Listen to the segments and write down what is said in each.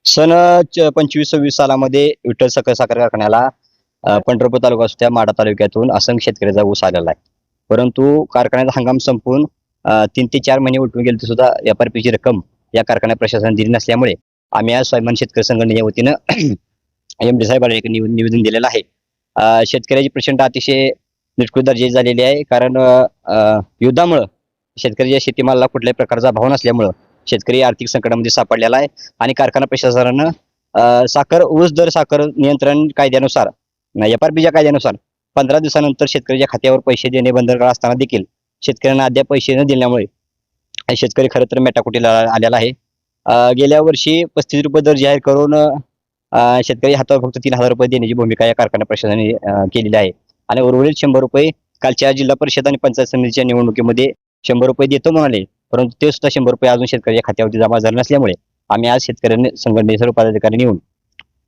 सन 25-26 सालामध्ये विठ्ठल साखर कारखान्याला पंढरपूर तालुका असू त्या माढा तालुक्यातून असंख्य शेतकऱ्याचा ऊस आलेला आहे. परंतु कारखान्याचा हंगाम संपून 3 ते 4 महिने उलटून गेले तर सुद्धा एफ-आर-पीची रक्कम या कारखान्या प्रशासनाने दिली नसल्यामुळे आम्ही आज स्वाभिमान शेतकरी संघटनेच्या वतीनं एम.डी. साहेबांना एक निवेदन दिलेलं आहे. शेतकऱ्याची प्रचंड अतिशय निष्कृत दर्जाची झालेली आहे. कारण युद्धामुळं शेतकऱ्याच्या शेतीमालाला कुठल्याही प्रकारचा भाव नसल्यामुळं शेतकरी आर्थिक संकटामध्ये सापडलेला आहे आणि कारखाना प्रशासनानं साखर नियंत्रण कायद्यानुसार एफ-आर-पीच्या कायद्यानुसार 15 दिवसानंतर शेतकऱ्याच्या खात्यावर पैसे देणे बंधनकारक असताना देखील शेतकऱ्यांना अद्याप पैसे न दिल्यामुळे शेतकरी खरं तर मेटाकुटीला आलेला आहे. गेल्या वर्षी 35 रुपये दर जाहीर करून शेतकरी हातावर फक्त 3,000 रुपये देण्याची भूमिका या कारखाना प्रशासनाने केलेली आहे आणि उर्वरित 100 रुपये कालच्या जिल्हा परिषद आणि पंचायत समितीच्या निवडणुकीमध्ये 100 रुपये देतो म्हणाले, परंतु ते सुद्धा 100 रुपये अजून शेतकऱ्याच्या खात्यावरती जमा झाले नसल्यामुळे आम्ही आज शेतकऱ्यांनी संघटनेचे सर्व पदाधिकारी नेऊन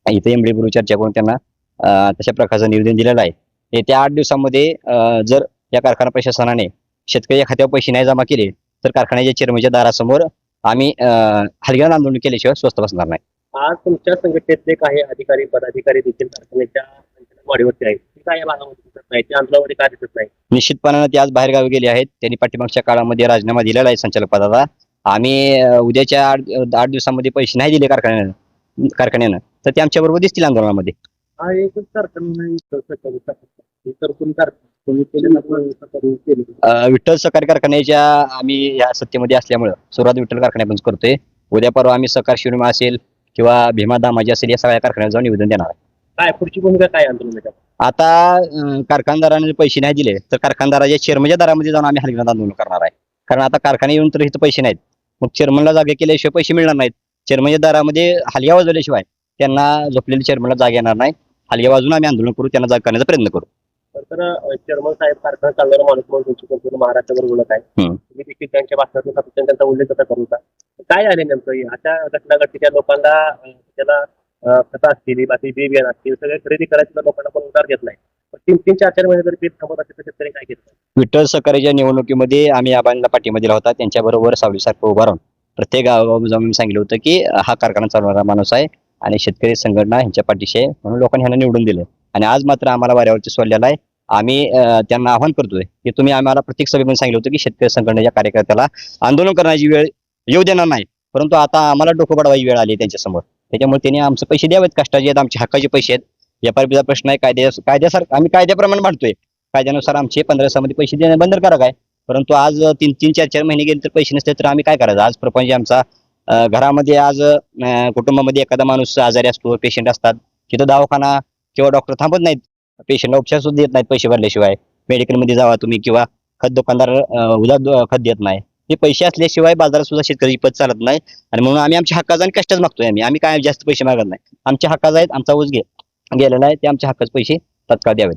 इथे एम.डी. बरोबर चर्चा करून त्यांना तशा प्रकारचं निवेदन दिलेलं आहे. येत्या 8 दिवसामध्ये जर या कारखाना प्रशासनाने शेतकऱ्याच्या खात्यावर पैसे नाही जमा केले तर कारखान्याच्या चेअरमनच्या दारासमोर आम्ही हलगर्जीपणे आंदोलन केल्याशिवाय स्वस्त बसणार नाही. आज तुमच्या संघटनेतले काही अधिकारी पदाधिकारी देखील कारखान्याच्या वाढीवरती आहेत. ते काय या भागामध्ये दिसत नाही, ते अंतरावरती काय दिसत नाही? निश्चितपणानं ते आज बाहेरगावी गेले आहेत. त्यांनी पाठीमागच्या काळामध्ये राजीनामा दिलेला आहे संचालक पदाचा. आम्ही उद्याच्या 8 दिवसामध्ये पैसे नाही दिले कारखान्यानं तर ते आमच्या बरोबर दिसतील आंदोलनामध्ये. हा एकच कारखाना नाही, इतर कोणी कारखाना विठ्ठल सहकारी कारखान्याच्या आम्ही या सत्तेमध्ये असल्यामुळं सुरुवात विठ्ठल कारखान्यापासून करतोय. उद्या परवा आम्ही सहकार शिरोमणी असेल किंवा भीमा दामाजी असेल या सगळ्या कारखान्यात जाऊन निवेदन देणार आहे. काय पुढची भूमिका काय आंदोलनाच्या? आता कारखानदाराने पैसे नाही दिले तर कारखानदाराच्या चेअरमनच्या दारामध्ये जाऊन आम्ही हलगर्जीपणे आंदोलन करणार आहे. कारण आता कारखाने येऊन तर इथं पैसे नाहीत, मग चेअरमनला जागा केल्याशिवाय पैसे मिळणार नाहीत. चेअरमनच्या दारामध्ये हलग्या वाजवल्याशिवाय त्यांना झोपलेल्या चेअरमनला जागा येणार नाही. हलग्या वाजून आम्ही आंदोलन करू, त्यांना जागा करण्याचा प्रयत्न करू. तर चेअरमन साहेब कारखाना चालणारा माणूस म्हणून तुमची संपूर्ण महाराष्ट्रावर ओळख आहे. तुम्ही देखील त्यांच्या भाषणातून सातत्याने त्यांचा उल्लेख कसा करू नका. काय झाले नेमकं अशा घटना घडतीच्या लोकांना त्याला खतं असतील, बाकी बी बियाणं असतील, सगळे खरेदी करायचं लोकांना पण उधार देत नाही. 3-4 महिने जर पीक थांबत असेल तर शेतकरी काय घेत नाही. विठ्ठल सहकारीच्या निवडणुकीमध्ये आम्ही आबांना पाठिंबा दिला होता. त्यांच्याबरोबर सावलीसारखं उभा राहून प्रत्येक गावागाव जाऊन सांगितलं होतं की हा कारखाना चालवणारा माणूस आहे आणि शेतकरी संघटना ह्यांच्या पाठीशी आहे म्हणून लोकांनी ह्यांना निवडून दिलं. आणि आज मात्र आम्हाला वाऱ्यावरती सोडलेला आहे. आम्ही त्यांना आवाहन करतोय की तुम्ही आम्हाला प्रत्येक सभेमध्ये सांगितलं होतं की शेतकरी संघटनेच्या कार्यकर्त्याला आंदोलन करण्याची वेळ येऊ देणार नाही, परंतु आता आम्हाला डोकं बडवायची वेळ आली त्यांच्यासमोर. त्याच्यामुळे त्यांनी आमचे पैसे द्यावेत, कष्टाचे आहेत, आमचे हक्काचे पैसे आहेत. एफ-आर-पीचा प्रश्न आहे, कायद्यासारखं आम्ही कायद्याप्रमाणे मांडतोय. कायद्यानुसार आमचे 15 दिवसामध्ये पैसे देणे बंधनकारक आहे. परंतु आज 3-4 महिने गेले तर पैसे नसते तर आम्ही काय करायचं? आज प्रपंच आमचा घरामध्ये आज कुटुंबामध्ये एखादा माणूस आजारी असतो, पेशंट असतात, तिथं दवाखाना किंवा डॉक्टर थांबत नाहीत, पेशंटला उपचार सुद्धा देत नाहीत पैसे भरल्याशिवाय. मेडिकलमध्ये जावा तुम्ही किंवा खत दुकानदार उधार खत देत नाही. हे पैसे असल्याशिवाय बाजारात सुद्धा शेतकऱ्याची पत चालत नाही आणि म्हणून आम्ही आमच्या हक्काचा आणि कष्टच मागतोय. आम्ही काय जास्त पैसे मागत नाही. आमच्या हक्काचा आहेत, आमचा ऊस गेलेला आहे, ते आमच्या हक्काचे पैसे तत्काळ द्यावेत.